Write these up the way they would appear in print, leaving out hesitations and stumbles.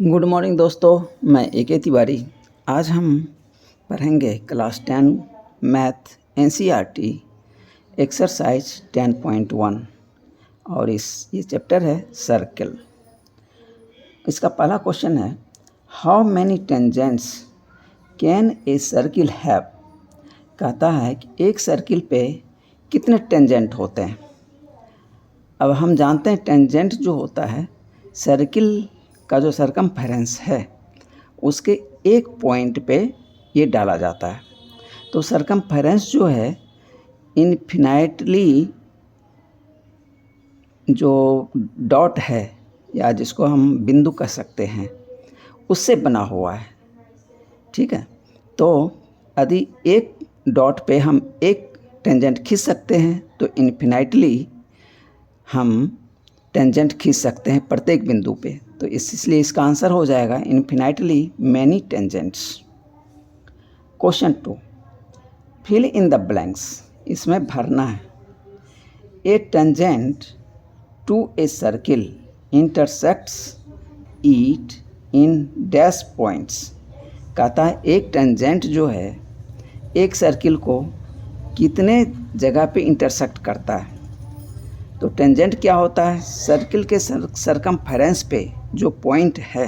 Good morning दोस्तों, मैं A K. Tiwari. आज हम पढ़ेंगे क्लास 10 मैथ एनसीईआरटी एक्सरसाइज 10.1 और ये चैप्टर है सर्कल। इसका पहला क्वेश्चन है, how many tangents can a circle have. कहता है कि एक सर्किल पे कितने टेंजेंट होते हैं। अब हम जानते हैं टेंजेंट जो होता है सर्किल का जो सरकमफेरेंस है उसके एक पॉइंट पे ये डाला जाता है। तो सरकमफेरेंस जो है इन्फिनाइटली जो डॉट है या जिसको हम बिंदु कह सकते हैं उससे बना हुआ है। ठीक है, तो यदि एक डॉट पे हम एक टेंजेंट खींच सकते हैं तो इन्फिनाइटली हम टेंजेंट खींच सकते हैं प्रत्येक बिंदु पे। तो इसलिए इसका आंसर हो जाएगा infinitely many tangents. Question 2, fill in the blanks. इसमें भरना है। A tangent to a circle intersects it in dash points. कहता है एक टेंजेंट जो है एक सर्किल को कितने जगह पे इंटरसेक्ट करता है। तो टेंजेंट क्या होता है, सर्किल के सरकमफेरेंस पे जो पॉइंट है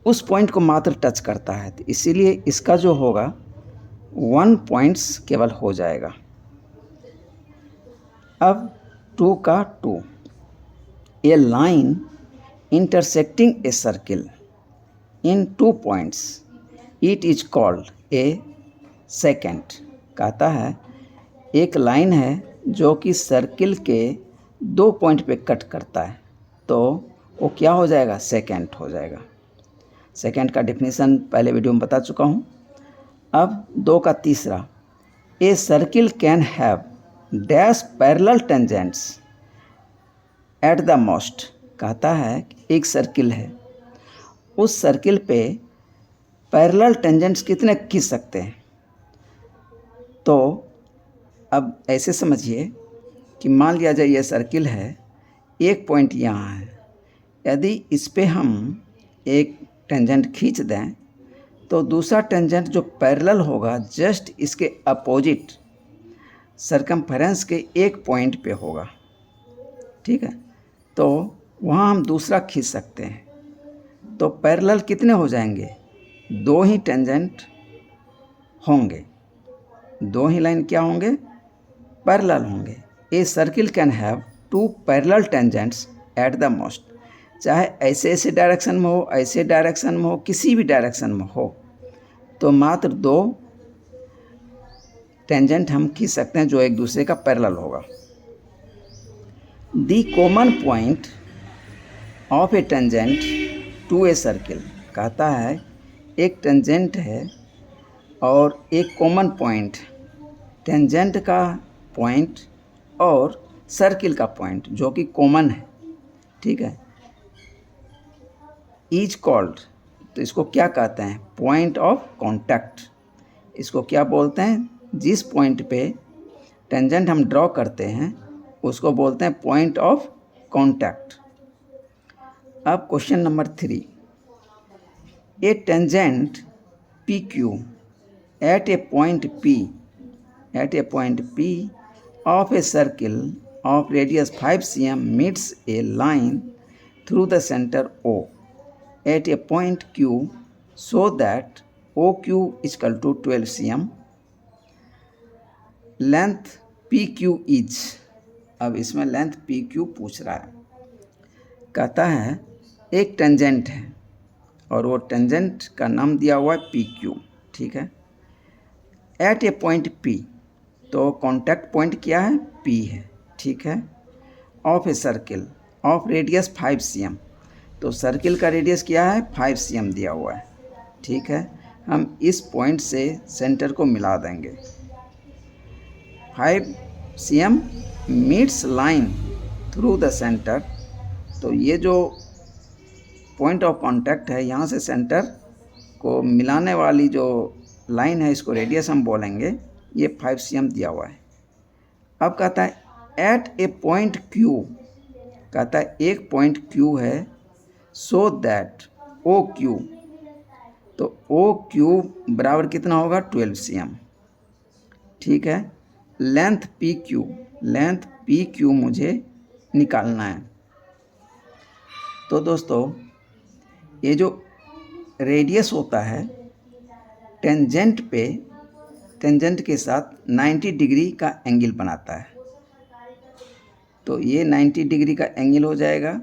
उस पॉइंट को मात्र टच करता है। तो इसीलिए इसका जो होगा 1 पॉइंट्स केवल हो जाएगा। अब 2 का 2, a line intersecting a circle in 2 points it is called a secant. कहता है एक लाइन है जो कि सर्किल के 2 पॉइंट पे कट करता है तो वो क्या हो जाएगा, सेकेंड हो जाएगा। सेकेंड का डेफिनेशन पहले वीडियो में बता चुका हूँ। अब 2 का तीसरा, a circle can have dash parallel tangents at the most. कहता है एक सर्किल है, उस सर्किल पे पैरेलल टेंजेंट्स कितने खींच सकते हैं। तो अब ऐसे समझिए कि मान लिया जाए ये सर्किल है, एक पॉइंट यहाँ है। यदि इस पे हम एक टेंजेंट खींच दें तो दूसरा टेंजेंट जो पैरेलल होगा जस्ट इसके अपोजिट सरकमफेरेंस के एक पॉइंट पे होगा। ठीक है, तो वहाँ हम दूसरा खींच सकते हैं। तो पैरेलल कितने हो जाएंगे, 2 ही टेंजेंट होंगे, 2 ही लाइन क्या होंगे, पैरेलल होंगे। A circle can have 2 parallel tangents at the most. चाहे ऐसे डायरेक्शन में हो, ऐसे डायरेक्शन में हो, किसी भी डायरेक्शन में हो, तो मात्र 2 टेंजेंट हम खींच सकते हैं जो एक दूसरे का पैरेलल होगा। The common point of a tangent to a circle. कहता है एक टेंजेंट है और एक कॉमन पॉइंट, टेंजेंट का पॉइंट और सर्किल का पॉइंट जो कि कॉमन है। ठीक है, इज कॉल्ड, तो इसको क्या कहते हैं, पॉइंट ऑफ कॉन्टैक्ट। इसको क्या बोलते हैं, जिस पॉइंट पे टेंजेंट हम ड्रॉ करते हैं उसको बोलते हैं पॉइंट ऑफ कॉन्टैक्ट। अब question number 3, a tangent P Q at a point P of a circle of radius 5 cm meets a line through the center O at a point Q so that OQ is equal to 12 cm. Length PQ is, अब इसमें length PQ पूछ रहा है। कहता है एक tangent है और वो टेंजेंट का नाम दिया हुआ है PQ। ठीक है, एट ए पॉइंट P, तो कॉन्टैक्ट पॉइंट क्या है, P है। ठीक है, of a circle of radius 5 cm, तो सर्किल का रेडियस क्या है, 5 cm दिया हुआ है। ठीक है, हम इस पॉइंट से सेंटर को मिला देंगे। 5 cm meets line through the centre, तो ये जो पॉइंट ऑफ कॉन्टैक्ट है यहाँ से सेंटर को मिलाने वाली जो लाइन है इसको रेडियस हम बोलेंगे। ये 5 cm दिया हुआ है। अब कहता है एट ए पॉइंट Q, कहता है एक पॉइंट Q है, सो दैट ओ क्यू, तो ओ क्यू बराबर कितना होगा 12 cm। ठीक है, length P Q, length P Q मुझे निकालना है। तो दोस्तों ये जो रेडियस होता है टेंजेंट पे, टेंजेंट के साथ 90 डिग्री का एंगल बनाता है। तो ये 90 डिग्री का एंगल हो जाएगा।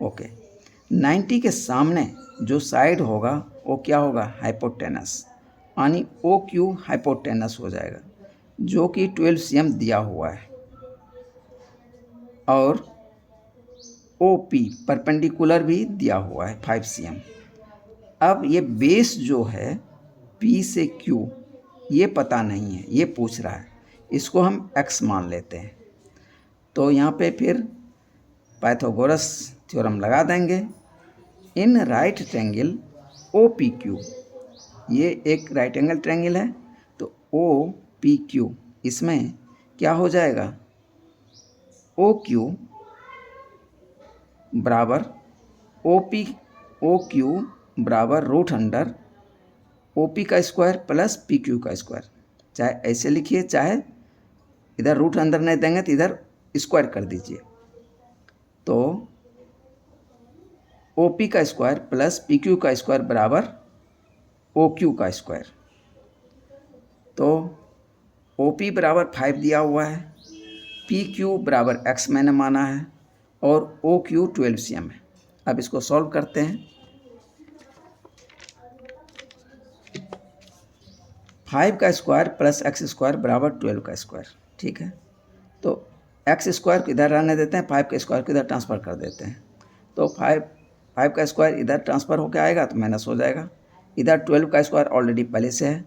ओके, 90 के सामने जो साइड होगा वो क्या होगा, हाइपोटेनस, यानी ओ क्यू हाइपोटेनस हो जाएगा, जो कि 12 cm दिया हुआ है। और ओ पी परपेंडिकुलर भी दिया हुआ है 5 cm। अब ये बेस जो है P से Q ये पता नहीं है, ये पूछ रहा है, इसको हम x मान लेते हैं। तो यहाँ पे फिर पाइथागोरस थ्योरम लगा देंगे। In right triangle O P Q, ये एक राइट एंगल ट्रायंगल है, तो ओ पी क्यू इसमें क्या हो जाएगा, ओ क्यू बराबर ओ क्यू बराबर रूट अंडर ओ पी का स्क्वायर प्लस पी क्यू का स्क्वायर। चाहे ऐसे लिखिए, चाहे इधर रूट अंदर नहीं देंगे तो इधर स्क्वायर कर दीजिए। तो ओ पी का स्क्वायर प्लस पी क्यू का स्क्वायर बराबर ओ क्यू का स्क्वायर। तो ओ पी बराबर 5 दिया हुआ है, पी क्यू बराबर x मैंने माना है, और ओ क्यू 12 cm है। अब इसको सॉल्व करते हैं। 5 का स्क्वायर प्लस एक्स स्क्वायर बराबर 12 का स्क्वायर। ठीक है, तो एक्स स्क्वायर को इधर रहने देते हैं, 5 का स्क्वायर को इधर ट्रांसफ़र कर देते हैं। तो 5 का स्क्वायर इधर ट्रांसफ़र होकर आएगा तो माइनस हो जाएगा। इधर 12 का स्क्वायर ऑलरेडी पहले से है,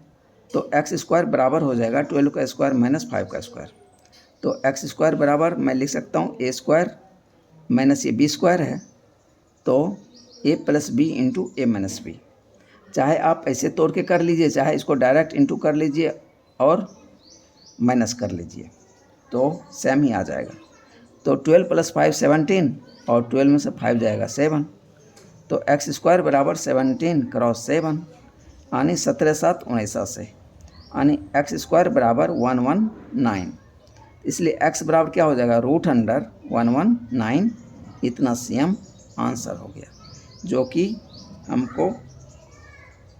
तो एक्स स्क्वायर बराबर हो जाएगा 12 का स्क्वायर माइनस 5 का स्क्वायर। तो एक्स स्क्वायर बराबर मैं लिख सकता हूँ ए स्क्वायर माइनस ये बी स्क्वायर है, तो ए प्लस बी इंटू ए माइनस बी। चाहे आप ऐसे तोड़ के कर लीजिए, चाहे इसको डायरेक्ट इंटू कर लीजिए और माइनस कर लीजिए, तो सेम ही आ जाएगा। तो 12 प्लस 5 17, और 12 में से 5 जाएगा 7। तो एक्स स्क्वायर बराबर 17 क्रॉस 7, यानी 17 7 19, यानी एक्स स्क्वायर बराबर 119। इसलिए एक्स बराबर क्या हो जाएगा, रूट अंडर 119 इतना cm आंसर हो गया, जो कि हमको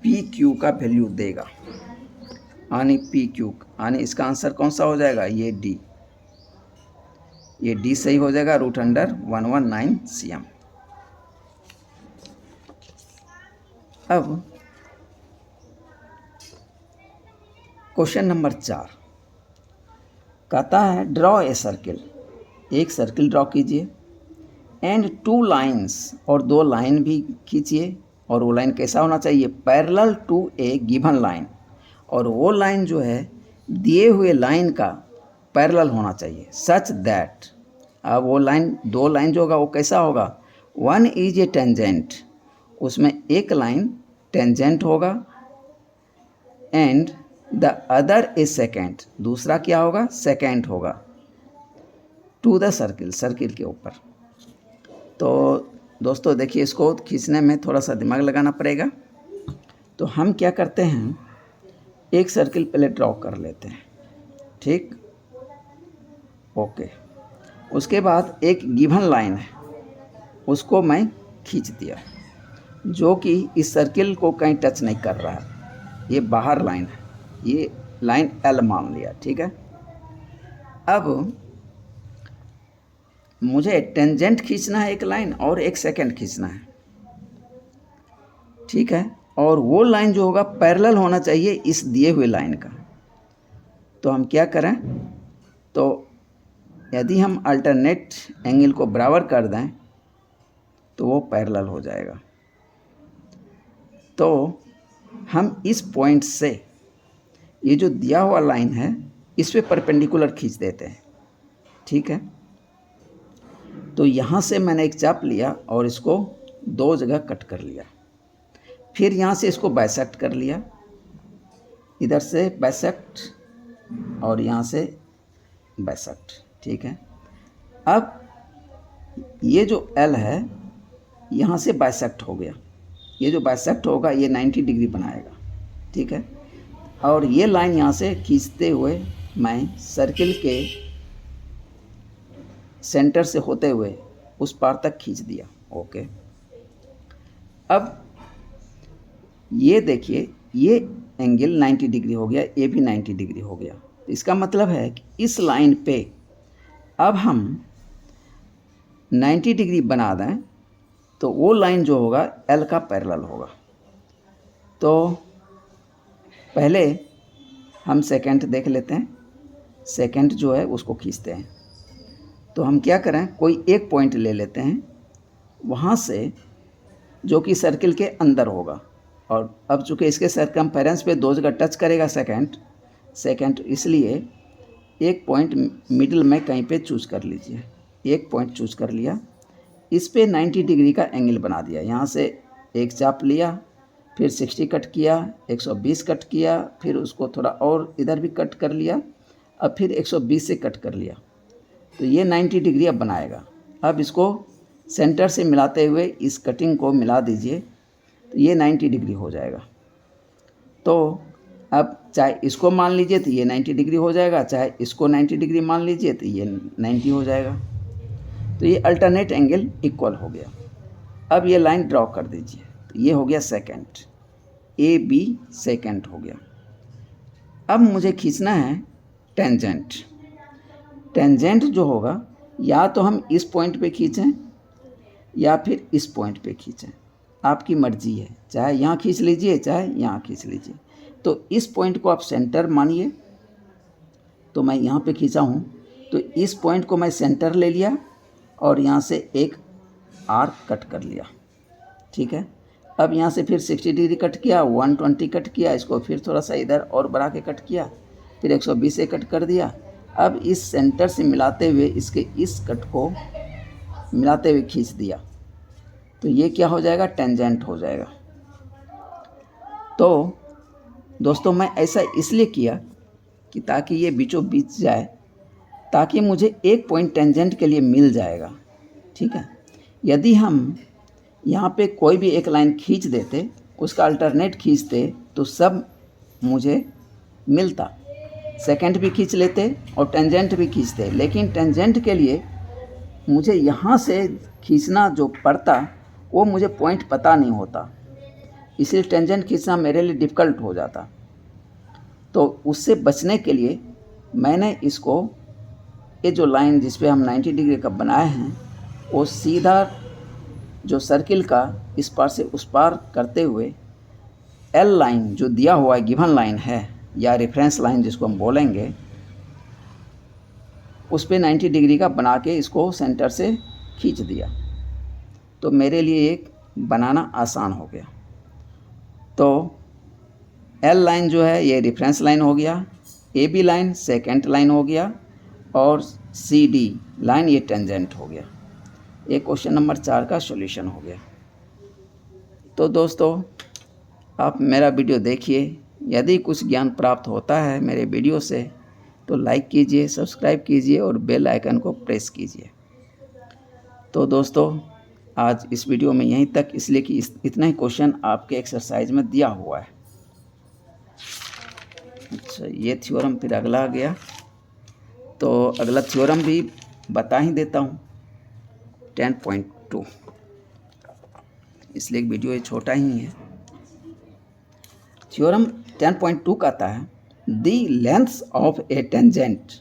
पी क्यू का वैल्यू देगा, यानी पी क्यू, यानी इसका आंसर कौन सा हो जाएगा, ये डी, ये डी सही हो जाएगा, रूट अंडर 119 cm। अब क्वेश्चन नंबर 4 कहता है ड्रॉ ए सर्किल, एक सर्किल ड्रॉ कीजिए, एंड 2 लाइन्स, और 2 लाइन भी खींचिए, और वो लाइन कैसा होना चाहिए, parallel to a given line, और वो लाइन जो है दिए हुए लाइन का पैरेलल होना चाहिए, सच दैट। अब वो लाइन, 2 लाइन जो होगा वो कैसा होगा, 1 इज ए टेंजेंट, उसमें एक लाइन टेंजेंट होगा, and the other A second, दूसरा क्या होगा, सेकेंड होगा, टू द सर्किल, सर्किल के ऊपर। तो दोस्तों देखिए, इसको खींचने में थोड़ा सा दिमाग लगाना पड़ेगा। तो हम क्या करते हैं, एक सर्किल पहले ड्रॉ कर लेते हैं, ठीक, ओके। उसके बाद एक गिवन लाइन है, उसको मैं खींच दिया, जो कि इस सर्किल को कहीं टच नहीं कर रहा है, ये बाहर लाइन है, ये लाइन एल मान लिया, ठीक है। अब मुझे टेंजेंट खींचना है एक लाइन, और एक सेकेंड खींचना है, ठीक है, और वो लाइन जो होगा पैरेलल होना चाहिए इस दिए हुए लाइन का। तो हम क्या करें, तो यदि हम अल्टरनेट एंगल को बराबर कर दें तो वो पैरेलल हो जाएगा। तो हम इस पॉइंट से ये जो दिया हुआ लाइन है इस पे परपेंडिकुलर खींच देते हैं, ठीक है। तो यहाँ से मैंने एक चाप लिया और इसको 2 जगह कट कर लिया, फिर यहाँ से इसको बाइसेक्ट कर लिया, इधर से बाइसेक्ट और यहाँ से बाइसेक्ट, ठीक है। अब ये जो L है यहाँ से बाइसेक्ट हो गया। ये जो बाइसेक्ट होगा ये 90 डिग्री बनाएगा, ठीक है। और ये लाइन यहाँ से खींचते हुए मैं सर्किल के सेंटर से होते हुए उस पार तक खींच दिया। ओके, अब ये देखिए ये एंगल 90 डिग्री हो गया, ये भी 90 डिग्री हो गया। इसका मतलब है कि इस लाइन पे अब हम 90 डिग्री बना दें तो वो लाइन जो होगा एल का पैरेलल होगा। तो पहले हम सेकंड देख लेते हैं। सेकंड जो है उसको खींचते हैं। तो हम क्या करें, कोई एक पॉइंट ले लेते हैं वहाँ से जो कि सर्किल के अंदर होगा। और अब चूँकि इसके सरकमफेरेंस पे दो जगह टच करेगा सेकंड, इसलिए एक पॉइंट मिडिल में कहीं पे चूज कर लीजिए। एक पॉइंट चूज कर लिया, इस पे 90 डिग्री का एंगल बना दिया। यहाँ से एक चाप लिया, फिर 60 कट किया, 120 कट किया, फिर उसको थोड़ा और इधर भी कट कर लिया, अब फिर 120 से कट कर लिया। तो ये 90 डिग्री अब बनाएगा। अब इसको सेंटर से मिलाते हुए इस कटिंग को मिला दीजिए, तो ये 90 डिग्री हो जाएगा। तो अब चाहे इसको मान लीजिए तो ये 90 डिग्री हो जाएगा, चाहे इसको 90 डिग्री मान लीजिए तो ये 90 हो जाएगा। तो ये अल्टरनेट एंगल इक्वल हो गया। अब ये लाइन ड्रॉ कर दीजिए, तो ये हो गया सेकंड, ए बी सेकंड हो गया। अब मुझे खींचना है टेंजेंट। टेंजेंट जो होगा या तो हम इस पॉइंट पे खींचें या फिर इस पॉइंट पे खींचें, आपकी मर्जी है। चाहे यहाँ खींच लीजिए, चाहे यहाँ खींच लीजिए। तो इस पॉइंट को आप सेंटर मानिए, तो मैं यहाँ पे खींचा हूँ, तो इस पॉइंट को मैं सेंटर ले लिया और यहाँ से एक आर्क कट कर लिया, ठीक है। अब यहाँ से फिर 60 डिग्री कट किया, 120 कट किया, इसको फिर थोड़ा सा इधर और बढ़ा के कट किया, फिर 120 से कट कर दिया। अब इस सेंटर से मिलाते हुए इसके इस कट को मिलाते हुए खींच दिया, तो ये क्या हो जाएगा, टेंजेंट हो जाएगा। तो दोस्तों मैं ऐसा इसलिए किया कि ताकि ये बीचों बीच जाए, ताकि मुझे एक पॉइंट टेंजेंट के लिए मिल जाएगा, ठीक है। यदि हम यहाँ पे कोई भी एक लाइन खींच देते, उसका अल्टरनेट खींचते, तो सब मुझे मिलता। सेकंड भी खींच लेते और टेंजेंट भी खींचते, लेकिन टेंजेंट के लिए मुझे यहाँ से खींचना जो पड़ता वो मुझे पॉइंट पता नहीं होता, इसलिए टेंजेंट खींचना मेरे लिए डिफ़िकल्ट हो जाता। तो उससे बचने के लिए मैंने इसको, ये जो लाइन जिस पे हम 90 डिग्री का बनाए हैं, वो सीधा जो सर्किल का इस पार से उस पार करते हुए एल लाइन जो दिया हुआ है, गिवन लाइन है या रेफरेंस लाइन जिसको हम बोलेंगे, उस पे 90 डिग्री का बना के इसको सेंटर से खींच दिया। तो मेरे लिए एक बनाना आसान हो गया। तो एल लाइन जो है ये रेफरेंस लाइन हो गया, A B line second line हो गया, और सी डी लाइन ये टेंजेंट हो गया। ये क्वेश्चन नंबर 4 का सॉल्यूशन हो गया। तो दोस्तों आप मेरा वीडियो देखिए, यदि कुछ ज्ञान प्राप्त होता है मेरे वीडियो से तो लाइक कीजिए, सब्सक्राइब कीजिए और बेल आइकन को प्रेस कीजिए। तो दोस्तों आज इस वीडियो में यहीं तक, इसलिए कि इतना ही क्वेश्चन आपके एक्सरसाइज में दिया हुआ है। अच्छा, ये थ्योरम फिर अगला आ गया, तो अगला थ्योरम भी बता ही देता हूँ, 10.2, इसलिए वीडियो ये छोटा ही है। थ्योरम 10.2 कहता है the length of a tangent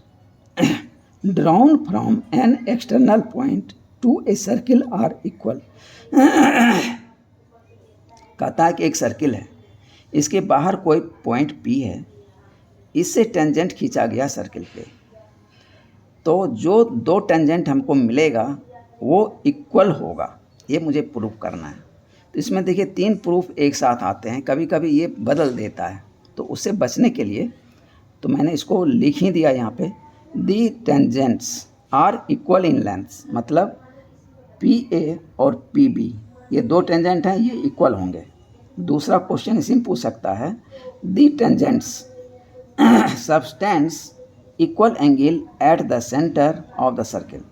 drawn from an external point to a circle are equal. कहता है कि एक सर्किल है, इसके बाहर कोई पॉइंट P है, इससे टेंजेंट खींचा गया सर्किल पे, तो जो दो टेंजेंट हमको मिलेगा वो इक्वल होगा, ये मुझे प्रूफ करना है। तो इसमें देखिए 3 प्रूफ एक साथ आते हैं, कभी कभी ये बदल देता है, तो उससे बचने के लिए तो मैंने इसको लिख ही दिया यहाँ पे, the tangents are equal in length, मतलब PA और PB ये दो टेंजेंट हैं, ये इक्वल होंगे। दूसरा क्वेश्चन इसी में पूछ सकता है, the tangents subtends equal angle at the centre of the circle.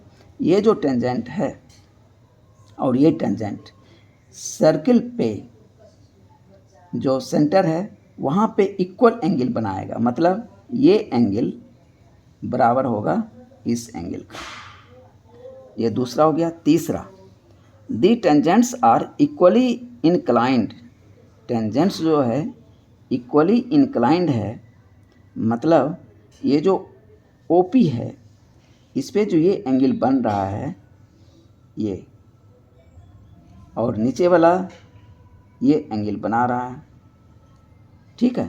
ये जो टेंजेंट है और ये टेंजेंट, सर्किल पे जो सेंटर है वहाँ पे इक्वल एंगल बनाएगा, मतलब ये एंगल बराबर होगा इस एंगल का। ये दूसरा हो गया। तीसरा, the tangents are equally inclined. Tangents जो है इक्वली इंक्लाइंड है, मतलब ये जो ओपी है इस पे जो ये एंगल बन रहा है ये, और नीचे वाला ये एंगल बना रहा है। ठीक है,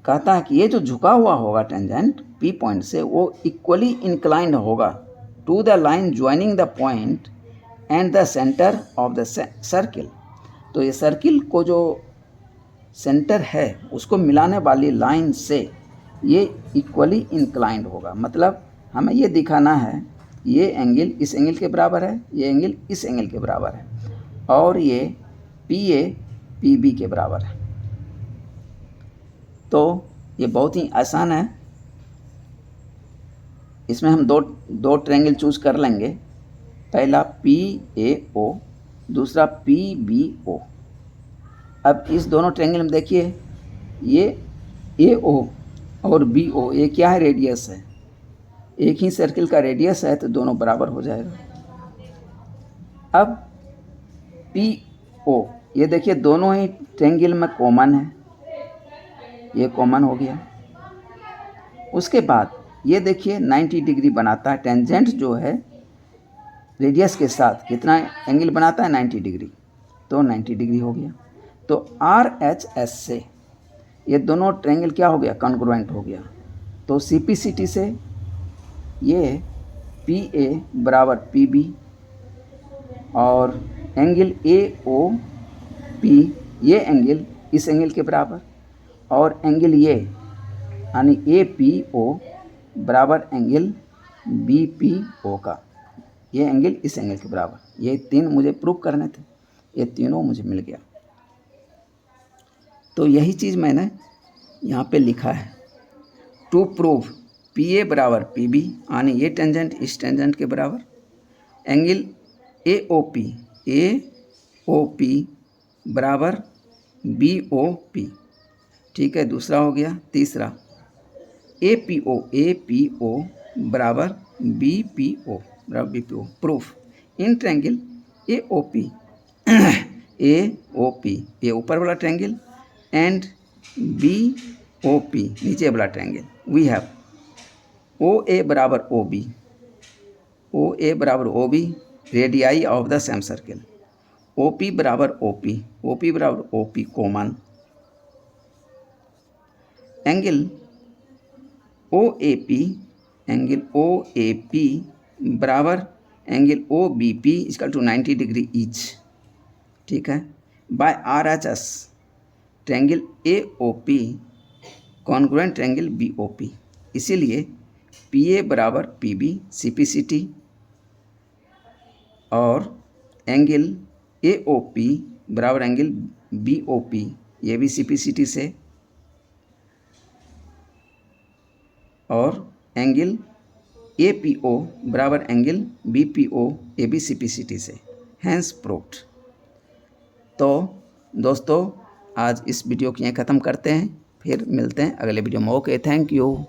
कहता है कि ये जो झुका हुआ होगा टेंजेंट पी पॉइंट से वो इक्वली इंक्लाइंड होगा to the line joining the point and the centre of the circle. तो ये सर्किल को जो सेंटर है उसको मिलाने वाली लाइन से ये इक्वली इंक्लाइंड होगा, मतलब हमें ये दिखाना है ये एंगल इस एंगल के बराबर है, ये एंगल इस एंगल के बराबर है, और ये पी ए पी बी के बराबर है। तो ये बहुत ही आसान है। इसमें हम दो ट्रायंगल चूज कर लेंगे, पहला पी ए ओ, दूसरा पी बी ओ। अब इस दोनों ट्रायंगल में देखिए ये ए ओ और बी ओ, ये क्या है, रेडियस है, एक ही सर्किल का रेडियस है तो दोनों बराबर हो जाएगा। अब पी ओ, ये देखिए दोनों ही ट्रायंगल में कॉमन है, ये कॉमन हो गया। उसके बाद ये देखिए 90 डिग्री बनाता है, टेंजेंट जो है रेडियस के साथ कितना एंगल बनाता है, 90 डिग्री, तो 90 डिग्री हो गया। तो आर एच एस से ये दोनों ट्रायंगल क्या हो गया, कॉन्ग्रुएंट हो गया। तो सी पी सी टी से ये पी ए बराबर पी बी, और एंगल ए ओ पी, ये एंगल इस एंगल के बराबर, और एंगल ये यानी ए पी ओ बराबर एंगल बी पी ओ का, ये एंगल इस एंगल के बराबर। ये तीन मुझे प्रूव करने थे, ये तीनों मुझे मिल गया। तो यही चीज़ मैंने यहाँ पे लिखा है, टू प्रूव पी ए बराबर पी बी, यानी ये टेंजेंट इस टेंजेंट के बराबर, एंगल ए ओ पी बराबर बी ओ पी। ठीक है, दूसरा हो गया। तीसरा ए पी ओ बराबर बी पी ओ बराबर B P O. Proof in triangle A O P ये ऊपर वाला triangle and B O P नीचे वाला triangle, we have O A बराबर O B radii of the same circle, O P बराबर O P बराबर O P common, angle O A P बराबर angle O B P equal to 90 degree each. ठीक है, by R H S triangle A O P congruent triangle B O P, इसीलिए P A बराबर P B C P C T, और angle A O P बराबर angle B O P, ये भी सी P C T से, और angle ए P O बराबर angle B P O, A B C P C T से, hence proved. तो दोस्तों आज इस वीडियो को यहाँ ख़त्म करते हैं, फिर मिलते हैं अगले वीडियो में। Okay, thank you.